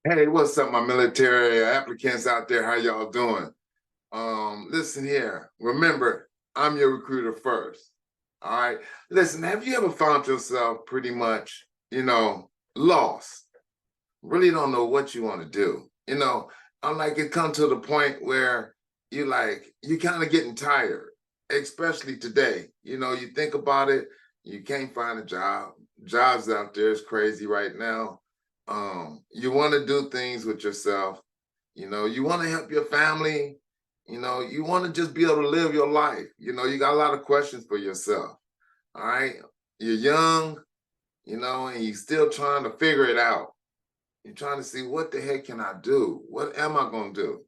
Hey, what's up, my military applicants out there? How y'all doing? Listen here. Remember, I'm your recruiter first. All right. Listen, have you ever found yourself pretty much, lost? Really don't know what you want to do. I'm like it come to the point where you kind of getting tired, especially today. You think about it, you can't find a job. Jobs out there is crazy right now. You want to do things with yourself. You want to help your family. You want to just be able to live your life. You got a lot of questions for yourself. All right. You're young, and you're still trying to figure it out. You're trying to see, what the heck can I do? What am I going to do?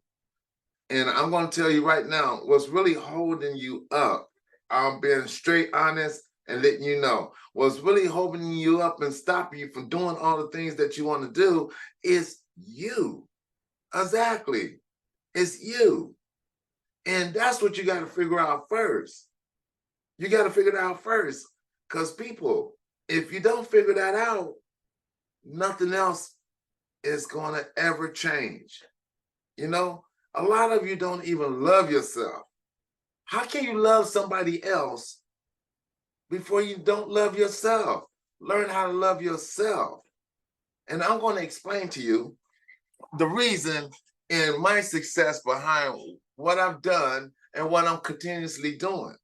And I'm going to tell you right now, what's really holding you up, I'm being straight honest and letting you know, what's really holding you up and stopping you from doing all the things that you want to do is you. Exactly. It's you. And that's what you got to figure out first. You got to figure it out first. Because people, if you don't figure that out, nothing else is going to ever change. A lot of you don't even love yourself. How can you love somebody else before you don't love yourself? Learn how to love yourself. And I'm going to explain to you the reason and my success behind what I've done and what I'm continuously doing.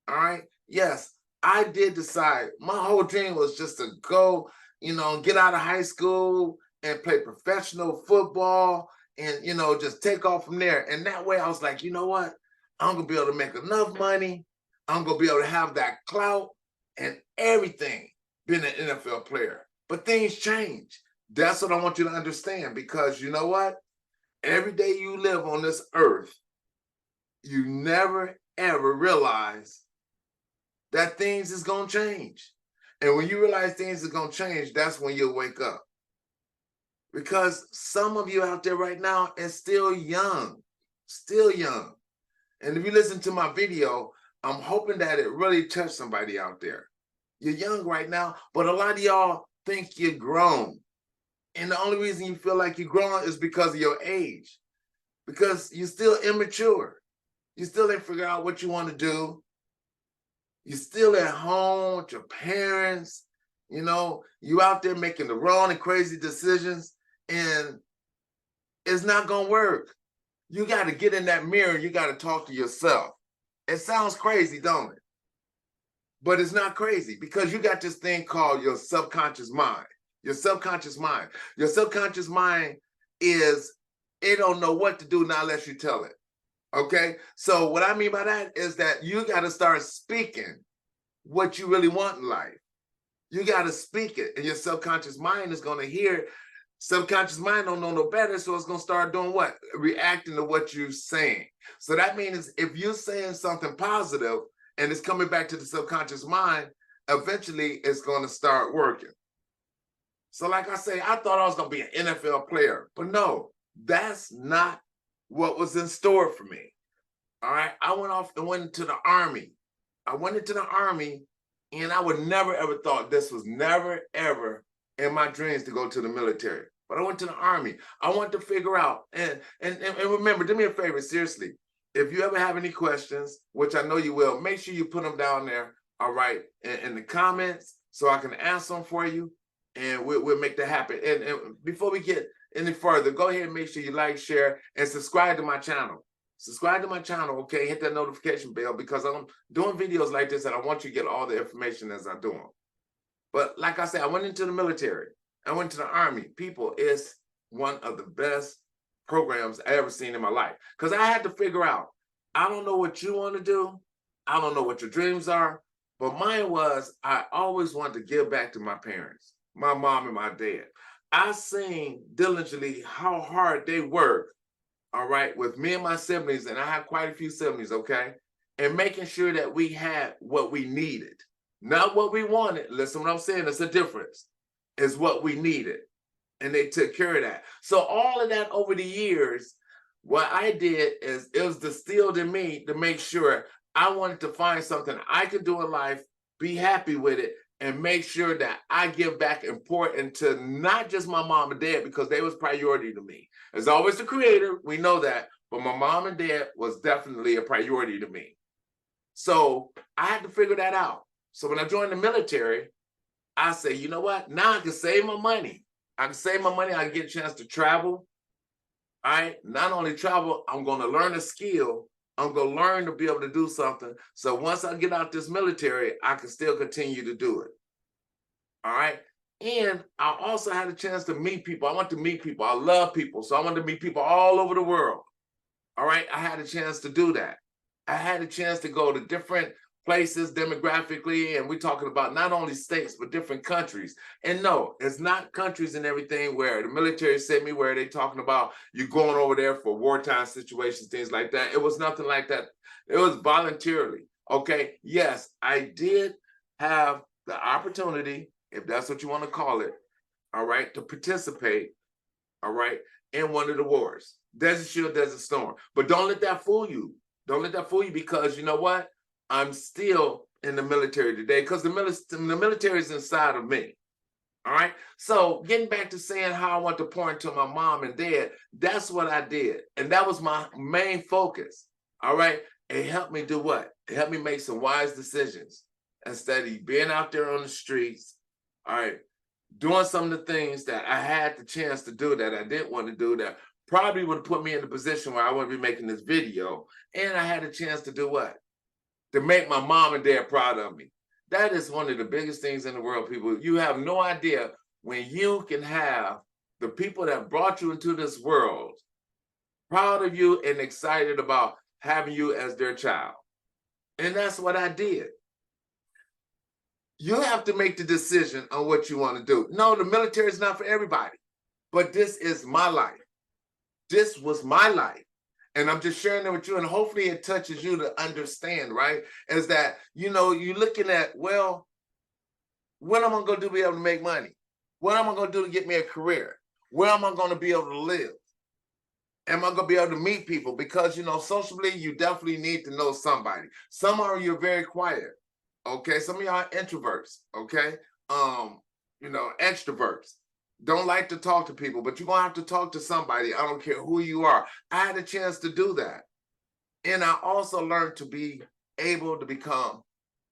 All right. Yes, I did decide. My whole dream was just to go, get out of high school and play professional football and, just take off from there. And that way I was like, you know what? I'm going to be able to make enough money. I'm going to be able to have that clout and everything being an NFL player. But things change. That's what I want you to understand, because you know what? Every day you live on this earth, you never, ever realize that things is going to change. And when you realize things are going to change, that's when you'll wake up. Because some of you out there right now is still young. And if you listen to my video, I'm hoping that it really touched somebody out there. You're young right now, but a lot of y'all think you're grown. And the only reason you feel like you're grown is because of your age. Because you're still immature. You still ain't figure out what you want to do. You're still at home with your parents. You out there making the wrong and crazy decisions, and it's not going to work. You got to get in that mirror. You got to talk to yourself. It sounds crazy, don't it? But it's not crazy, because you got this thing called your subconscious mind. Your subconscious mind. Your subconscious mind it don't know what to do now unless you tell it. Okay? So what I mean by that is that you got to start speaking what you really want in life. You got to speak it, and your subconscious mind is going to hear. Subconscious mind don't know no better, so it's going to start doing what? Reacting to what you're saying. So that means if you're saying something positive and it's coming back to the subconscious mind, eventually it's going to start working. So like I say, I thought I was going to be an NFL player, but no, that's not what was in store for me. All right. I went into the Army. I went into the Army, and I would never, ever thought, this was never, ever in my dreams to go to the military. But I went to the Army. I want to figure out, and remember, do me a favor, seriously. If you ever have any questions, which I know you will, make sure you put them down there, all right, in the comments, so I can answer them for you, and we'll make that happen. And before we get any further, go ahead and make sure you like, share, and subscribe to my channel. Subscribe to my channel, okay? Hit that notification bell, because I'm doing videos like this, and I want you to get all the information as I do them. But like I said, I went into the military. I went to the Army. People, it's one of the best programs I ever seen in my life. Because I had to figure out, I don't know what you want to do. I don't know what your dreams are. But mine was, I always wanted to give back to my parents, my mom and my dad. I seen diligently how hard they work, all right, with me and my siblings, and I have quite a few siblings, okay, and making sure that we had what we needed. Not what we wanted. Listen what I'm saying, it's a difference. It's what we needed. And they took care of that. So all of that over the years, what I did is it was distilled in me to make sure I wanted to find something I could do in life, be happy with it, and make sure that I give back important to not just my mom and dad, because they was priority to me. As always the creator, we know that, but my mom and dad was definitely a priority to me. So I had to figure that out. So when I joined the military, I say, you know what? Now I can save my money. I can save my money. I can get a chance to travel. All right. Not only travel, I'm going to learn a skill. I'm going to learn to be able to do something. So once I get out this military, I can still continue to do it. All right. And I also had a chance to meet people. I want to meet people. I love people. So I want to meet people all over the world. All right. I had a chance to do that. I had a chance to go to different places demographically, and we're talking about not only states, but different countries. And no, it's not countries and everything where the military sent me where they talking about you going over there for wartime situations, things like that. It was nothing like that. It was voluntarily. Okay. Yes, I did have the opportunity, if that's what you want to call it, all right, to participate, all right, in one of the wars. Desert Shield, Desert Storm. But don't let that fool you. Don't let that fool you, because you know what? I'm still in the military today because the military is inside of me. All right. So getting back to saying how I want to pour into my mom and dad, that's what I did. And that was my main focus. All right. It helped me do what? It helped me make some wise decisions instead of being out there on the streets. All right. Doing some of the things that I had the chance to do that I didn't want to do, that probably would have put me in the position where I wouldn't be making this video. And I had a chance to do what? To make my mom and dad proud of me. That is one of the biggest things in the world, people. You have no idea when you can have the people that brought you into this world proud of you and excited about having you as their child. And that's what I did. You have to make the decision on what you want to do. No, the military is not for everybody, but this is my life. This was my life. And I'm just sharing it with you, and hopefully it touches you to understand, right? Is that, you know, you're looking at, well, what am I going to do to be able to make money? What am I going to do to get me a career? Where am I going to be able to live? Am I going to be able to meet people? Because, you know, socially, you definitely need to know somebody. Some are you're very quiet. Okay. Some of y'all are introverts. Okay. You know, extroverts. Don't like to talk to people, but you're going to have to talk to somebody. I don't care who you are. I had a chance to do that. And I also learned to be able to become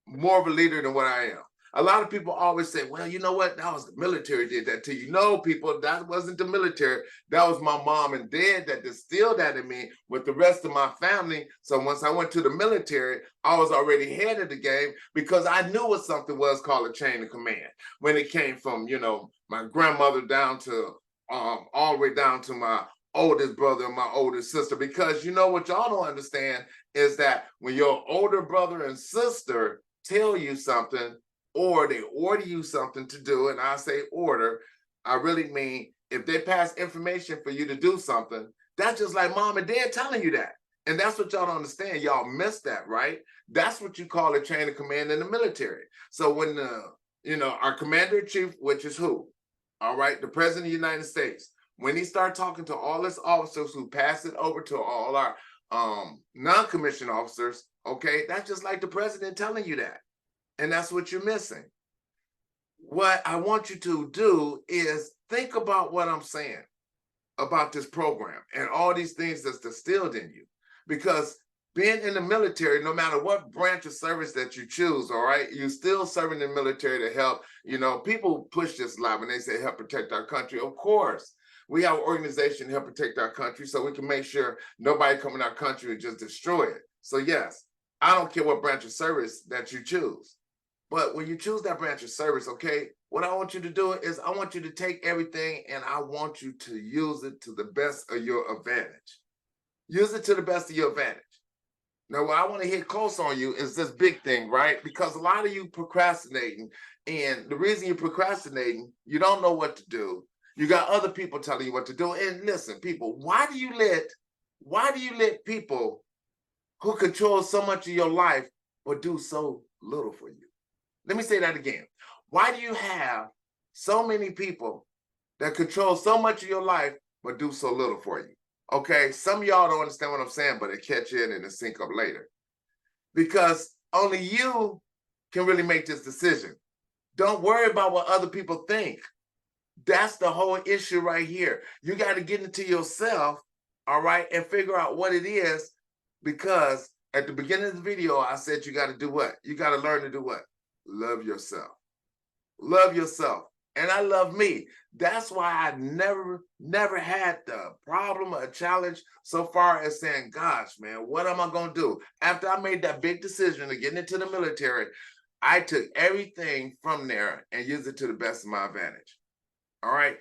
more of a leader than what I am. A lot of people always say, well, you know what? That was the military did that to you. No, people, that wasn't the military. That was my mom and dad that distilled that in me with the rest of my family. So once I went to the military, I was already ahead of the game because I knew what something was called a chain of command. When it came from, you know, my grandmother down to all the way down to my oldest brother and my oldest sister. Because you know what y'all don't understand is that when your older brother and sister tell you something, or they order you something to do, and I say order, I really mean if they pass information for you to do something, that's just like mom and dad telling you that. And that's what y'all don't understand. Y'all miss that, right? That's what you call a chain of command in the military. So when you know, our commander in chief, which is who? All right, the president of the United States, when he started talking to all his officers who pass it over to all our non-commissioned officers, okay, that's just like the president telling you that. And that's what you're missing. What I want you to do is think about what I'm saying about this program and all these things that's distilled in you. Because being in the military, no matter what branch of service that you choose, all right, you're still serving the military to help. You know, people push this a lot when they say help protect our country. Of course, we have an organization to help protect our country so we can make sure nobody come in our country and just destroy it. So yes, I don't care what branch of service that you choose. But when you choose that branch of service, okay, what I want you to do is I want you to take everything and I want you to use it to the best of your advantage. Use it to the best of your advantage. Now, what I want to hit close on you is this big thing, right? Because a lot of you procrastinating, and the reason you're procrastinating, you don't know what to do. You got other people telling you what to do. And listen, people, why do you let people who control so much of your life but do so little for you? Let me say that again. Why do you have so many people that control so much of your life but do so little for you? Okay, some of y'all don't understand what I'm saying, but it catch in and it sync up later. Because only you can really make this decision. Don't worry about what other people think. That's the whole issue right here. You got to get into yourself, all right, and figure out what it is. Because at the beginning of the video, I said you got to do what? You got to learn to do what? Love yourself. Love yourself. And I love me. That's why I never had the problem or a challenge so far as saying, gosh, man, what am I going to do? After I made that big decision of getting into the military, I took everything from there and used it to the best of my advantage. All right.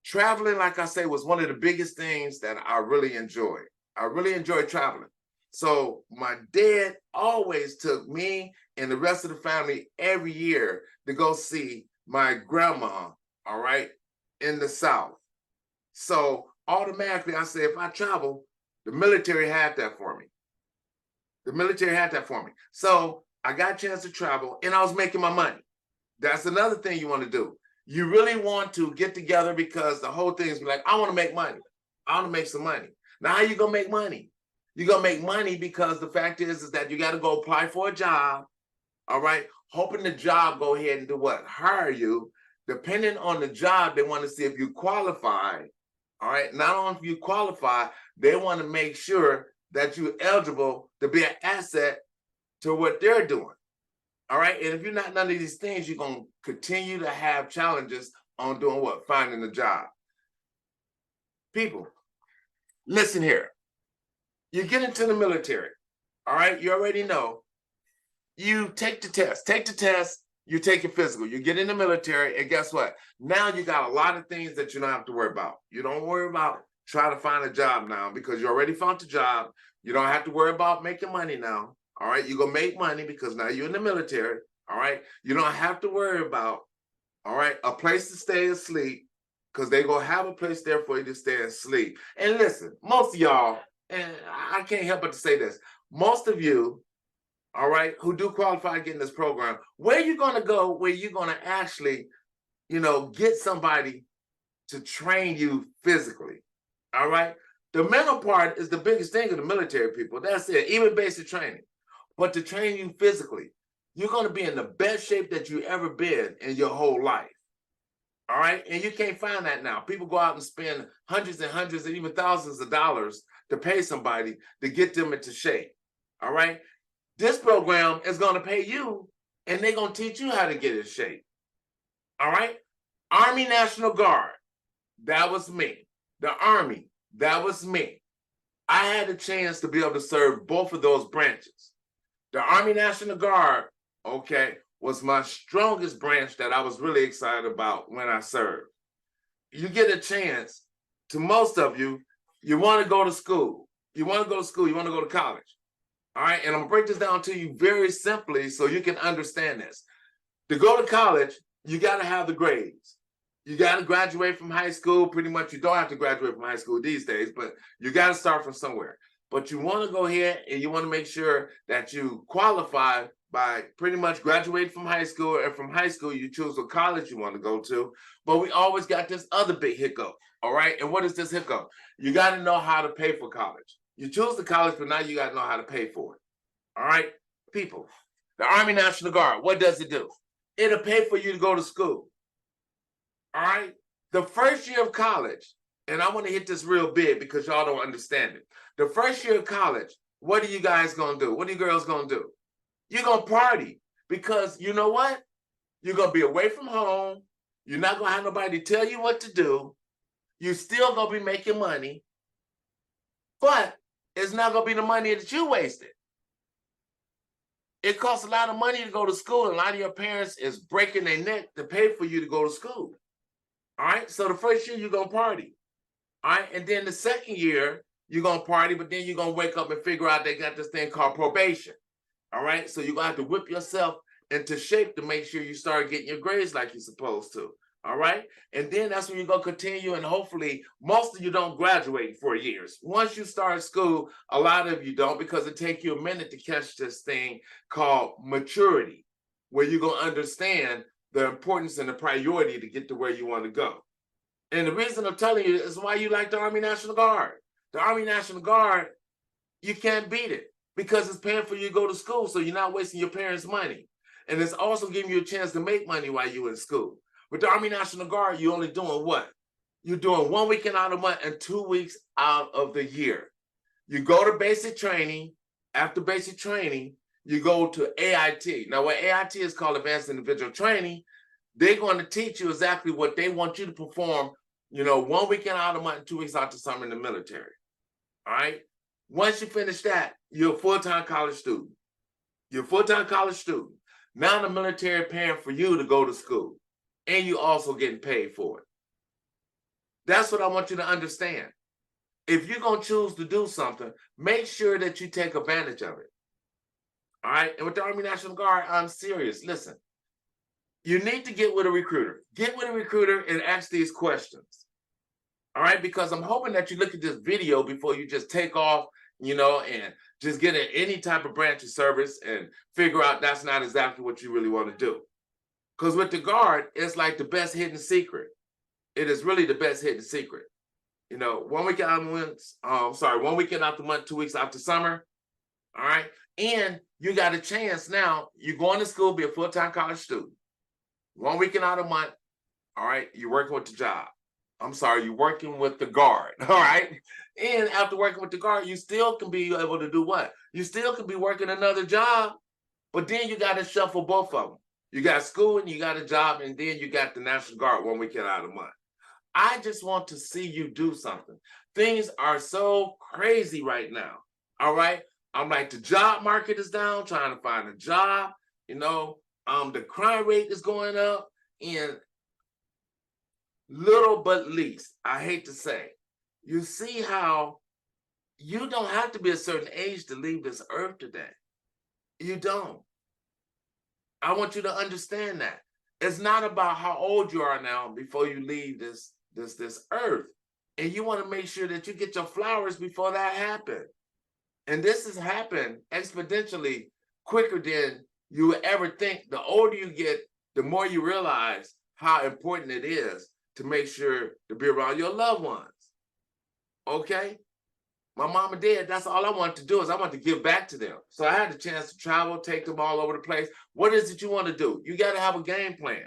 Traveling, like I say, was one of the biggest things that I really enjoyed. I really enjoyed traveling. So my dad always took me and the rest of the family every year to go see my grandma, all right, in the South. So automatically I said, if I travel, the military had that for me. The military had that for me. So I got a chance to travel and I was making my money. That's another thing you want to do. You really want to get together because the whole thing is like, I want to make money. I want to make some money. Now, how you going to make money? You're going to make money because the fact is that you got to go apply for a job, all right? Hoping the job go ahead and do what? Hire you. Depending on the job, they want to see if you qualify, all right? Not only if you qualify, they want to make sure that you're eligible to be an asset to what they're doing. All right. And if you're not none of these things, you're going to continue to have challenges on doing what? Finding a job. People, listen here. You get into the military. All right. You already know. You take the test. Take the test. You take your physical. You get in the military. And guess what? Now you got a lot of things that you don't have to worry about. You don't worry about trying to find a job now because you already found a job. You don't have to worry about making money now. All right, you're going to make money because now you're in the military. All right, you don't have to worry about, all right, a place to stay and sleep because they're going to have a place there for you to stay and sleep. And listen, most of y'all, and I can't help but to say this, most of you, all right, who do qualify to get in this program, where you going to go where you're going to actually, get somebody to train you physically, all right? The mental part is the biggest thing in the military, people. That's it, even basic training. But to train you physically, you're going to be in the best shape that you ever been in your whole life. All right. And you can't find that now. People go out and spend hundreds and hundreds and even thousands of dollars to pay somebody to get them into shape. All right. This program is going to pay you and they're going to teach you how to get in shape. All right. Army National Guard. That was me. The Army. That was me. I had a chance to be able to serve both of those branches. The Army National Guard, okay, was my strongest branch that I was really excited about when I served. You get a chance to, most of you, you want to go to school. You want to go to school. You want to go to college. All right. And I'm going to break this down to you very simply so you can understand this. To go to college, you got to have the grades. You got to graduate from high school. Pretty much, you don't have to graduate from high school these days, but you got to start from somewhere. But you want to go ahead and you want to make sure that you qualify by pretty much graduating from high school, and from high school, you choose what college you want to go to. But we always got this other big hiccup, all right? And what is this hiccup? You got to know how to pay for college. You choose the college, but now you got to know how to pay for it, all right? People, the Army National Guard, what does it do? It'll pay for you to go to school, all right? The first year of college, and I want to hit this real big because y'all don't understand it. The first year of college, what are you guys going to do? What are you girls going to do? You're going to party because you know what? You're going to be away from home. You're not going to have nobody tell you what to do. You're still going to be making money, but it's not going to be the money that you wasted. It costs a lot of money to go to school, and a lot of your parents is breaking their neck to pay for you to go to school. All right? So the first year, you're going to party. All right? And then the second year, you're going to party, but then you're going to wake up and figure out they got this thing called probation. All right? So you're going to have to whip yourself into shape to make sure you start getting your grades like you're supposed to. All right? And then that's when you're going to continue, and hopefully most of you don't graduate in 4 years. Once you start school, a lot of you don't, because it takes you a minute to catch this thing called maturity, where you're going to understand the importance and the priority to get to where you want to go. And the reason I'm telling you is why you like the Army National Guard. The Army National Guard, you can't beat it because it's paying for you to go to school, so you're not wasting your parents' money. And it's also giving you a chance to make money while you're in school. With the Army National Guard, you're only doing what? You're doing 1 weekend out of the month and 2 weeks out of the year. You go to basic training. After basic training, you go to AIT. Now, what AIT is called Advanced Individual Training, they're going to teach you exactly what they want you to perform, 1 weekend out of the month and 2 weeks out the summer in the military. All right. Once you finish that, you're a full-time college student. You're a full-time college student. Now the military paying for you to go to school, and you also getting paid for it. That's what I want you to understand. If you're going to choose to do something, make sure that you take advantage of it. All right. And with the Army National Guard, I'm serious. Listen, you need to get with a recruiter. Get with a recruiter and ask these questions. All right. Because I'm hoping that you look at this video before you just take off, and just get in any type of branch of service and figure out that's not exactly what you really want to do. Because with the Guard, it's like the best hidden secret. It is really the best hidden secret. 1 weekend out the month, 1 weekend out the month, 2 weeks out the summer. All right. And you got a chance now. You're going to school, be a full-time college student. 1 weekend out a month. All right. You're working with the job. You're working with the Guard. All right. And after working with the Guard, you still can be able to do what? You still can be working another job, but then you got to shuffle both of them. You got school and you got a job, and then you got the National Guard 1 weekend out of the month. I just want to see you do something. Things are so crazy right now. All right. I'm like, the job market is down, trying to find a job. The crime rate is going up, and little but least, I hate to say, you see how you don't have to be a certain age to leave this earth today. You don't. I want you to understand that. It's not about how old you are now before you leave this earth. And you want to make sure that you get your flowers before that happens. And this has happened exponentially quicker than you would ever think. The older you get, the more you realize how important it is to make sure to be around your loved ones. Okay? My mom and dad, that's all I wanted to do, is I wanted to give back to them. So I had the chance to travel, take them all over the place. What is it you want to do? You got to have a game plan.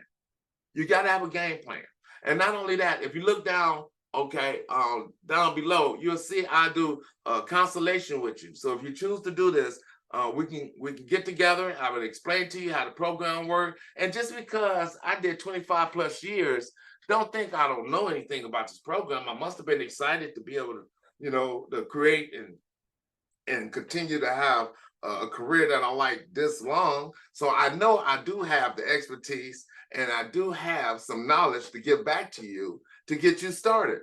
You got to have a game plan. And not only that, if you look down, down below, you'll see I do a consultation with you. So if you choose to do this, we can get together. I will explain to you how the program works. And just because I did 25 plus years, don't think I don't know anything about this program. I must have been excited to be able to, to create and continue to have a career that I like this long. So I know I do have the expertise, and I do have some knowledge to give back to you to get you started.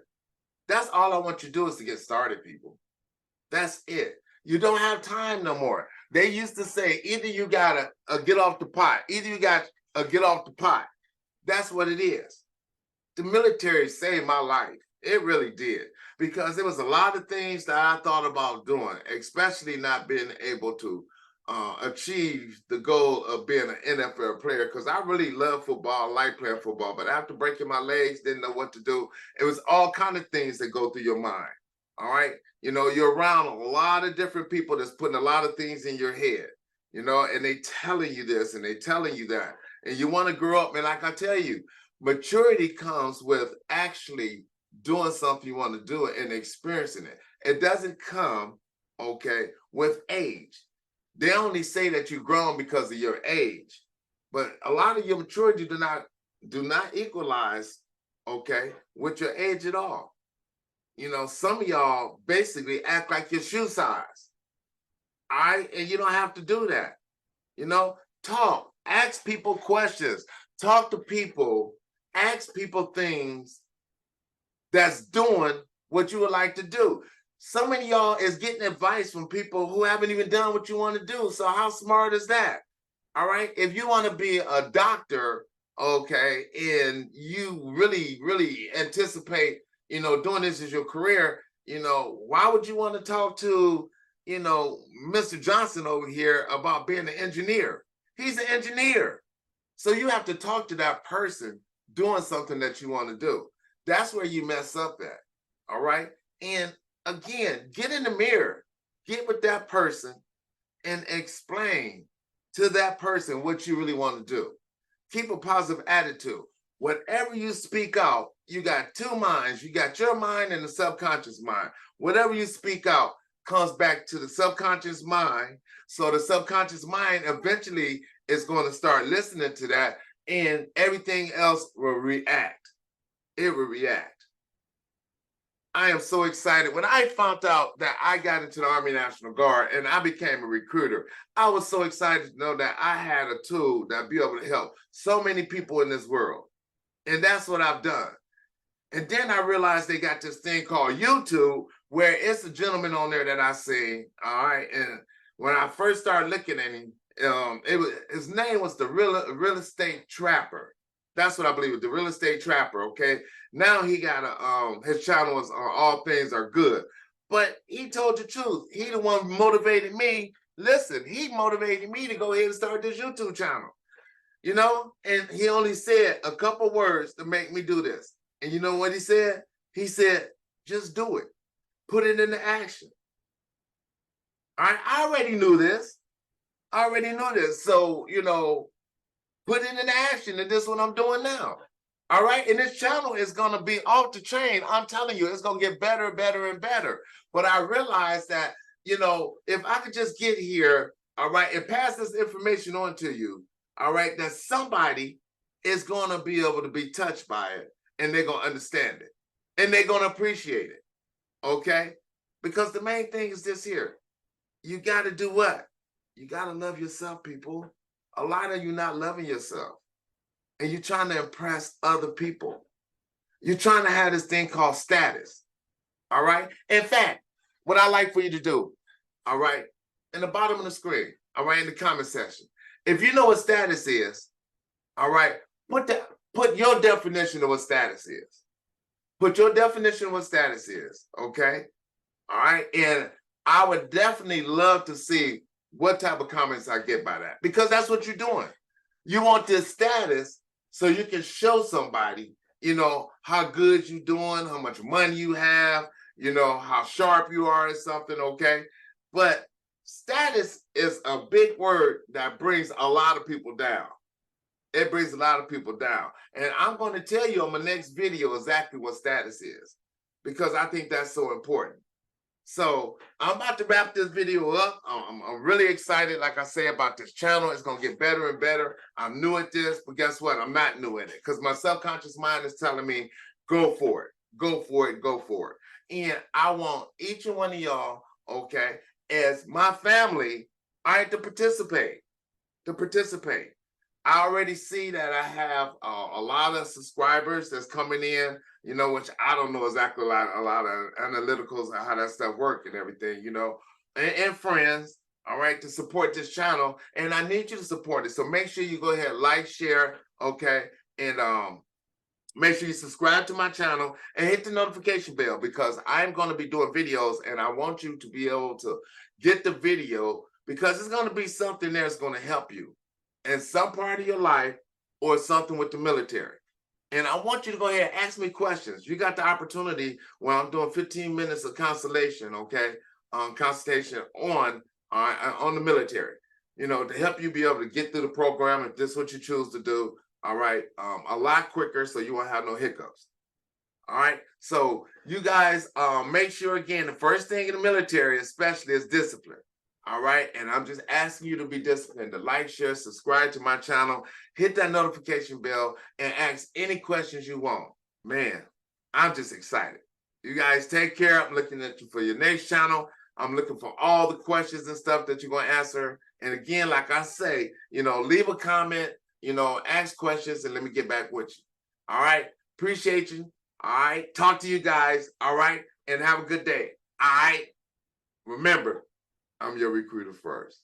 That's all I want you to do, is to get started, people. That's it. You don't have time no more. They used to say, either you got to get off the pot. Either you got to get off the pot. That's what it is. The military saved my life. It really did. Because there was a lot of things that I thought about doing, especially not being able to achieve the goal of being an NFL player, because I really love football, like playing football. But after breaking my legs, didn't know what to do. It was all kind of things that go through your mind. All right. You're around a lot of different people that's putting a lot of things in your head, and they telling you this and they telling you that. And you want to grow up. And like I tell you, maturity comes with actually doing something you want to do and experiencing it. It doesn't come, with age. They only say that you've grown because of your age, but a lot of your maturity do not equalize, with your age at all. Some of y'all basically act like your shoe size. All right, and you don't have to do that. Talk, ask people questions, talk to people, ask people things that's doing what you would like to do. So many of y'all is getting advice from people who haven't even done what you want to do. So how smart is that? All right. If you want to be a doctor, and you really, really anticipate, doing this as your career, why would you want to talk to, Mr. Johnson over here about being an engineer? He's an engineer. So you have to talk to that person doing something that you want to do. That's where you mess up at. All right. And again, get in the mirror, get with that person and explain to that person what you really want to do. Keep a positive attitude. Whatever you speak out, you got two minds. You got your mind and the subconscious mind. Whatever you speak out comes back to the subconscious mind. So the subconscious mind eventually is going to start listening to that, and everything else will react. It will react. I am so excited. When I found out that I got into the Army National Guard and I became a recruiter, I was so excited to know that I had a tool that be able to help so many people in this world. And that's what I've done. And then I realized they got this thing called YouTube, where it's a gentleman on there that I see. All right. And when I first started looking at him, his name was the real estate trapper. That's what I believe, the real estate trapper. Okay. Now he got his channel is All Things Are Good. But he told the truth. He the one who motivated me. Listen, he motivated me to go ahead and start this YouTube channel. You know, and he only said a couple words to make me do this. And you know what he said? He said, just do it. Put it into action. I already knew this. I already knew this. So, you know, put it into action, and this is what I'm doing now. All right. And this channel is going to be off the chain. I'm telling you, it's going to get better, better, and better. But I realized that, you know, if I could just get here, all right, and pass this information on to you, all right, that somebody is going to be able to be touched by it, and they're going to understand it, and they're going to appreciate it. Okay. Because the main thing is this here. You got to do what? You got to love yourself, people. A lot of you not loving yourself, and you're trying to impress other people. You're trying to have this thing called status. All right. In fact, what I like for you to do, all right, in the bottom of the screen, all right, in the comment section, if you know what status is, all right, put your definition of what status is. Put your definition of what status is. Okay. All right. And I would definitely love to see what type of comments I get by that, because that's what you're doing. You want this status so you can show somebody, you know, how good you're doing, how much money you have, you know, how sharp you are at something, okay? But status is a big word that brings a lot of people down. It brings a lot of people down. And I'm going to tell you on my next video exactly what status is, because I think that's so important. So I'm about to wrap this video up. I'm really excited, like I say, about this channel. It's going to get better and better. I'm new at this, but guess what? I'm not new at it, because my subconscious mind is telling me, go for it, go for it, go for it. And I want each and one of y'all, okay, as my family, all right, to participate, I already see that I have a lot of subscribers that's coming in, you know, which I don't know exactly a lot of analyticals and how that stuff work and everything, you know, and friends, all right, to support this channel. And I need you to support it. So make sure you go ahead, like, share, okay, and make sure you subscribe to my channel and hit the notification bell, because I'm going to be doing videos, and I want you to be able to get the video, because it's going to be something that's going to help you in some part of your life or something with the military. And I want you to go ahead and ask me questions. You got the opportunity when I'm doing 15 minutes of consultation, okay, consultation on the military, you know, to help you be able to get through the program if this is what you choose to do, all right, a lot quicker, so you won't have no hiccups. All right, so you guys make sure, again, the first thing in the military especially is discipline. All right, and I'm just asking you to be disciplined, to like, share, subscribe to my channel, hit that notification bell, and ask any questions you want. Man, I'm just excited. You guys take care. I'm looking at you for your next channel. I'm looking for all the questions and stuff that you're going to answer. And again, like I say, you know, leave a comment, you know, ask questions, and let me get back with you. All right, appreciate you. All right, talk to you guys. All right, and have a good day. All right, remember, I'm your recruiter first.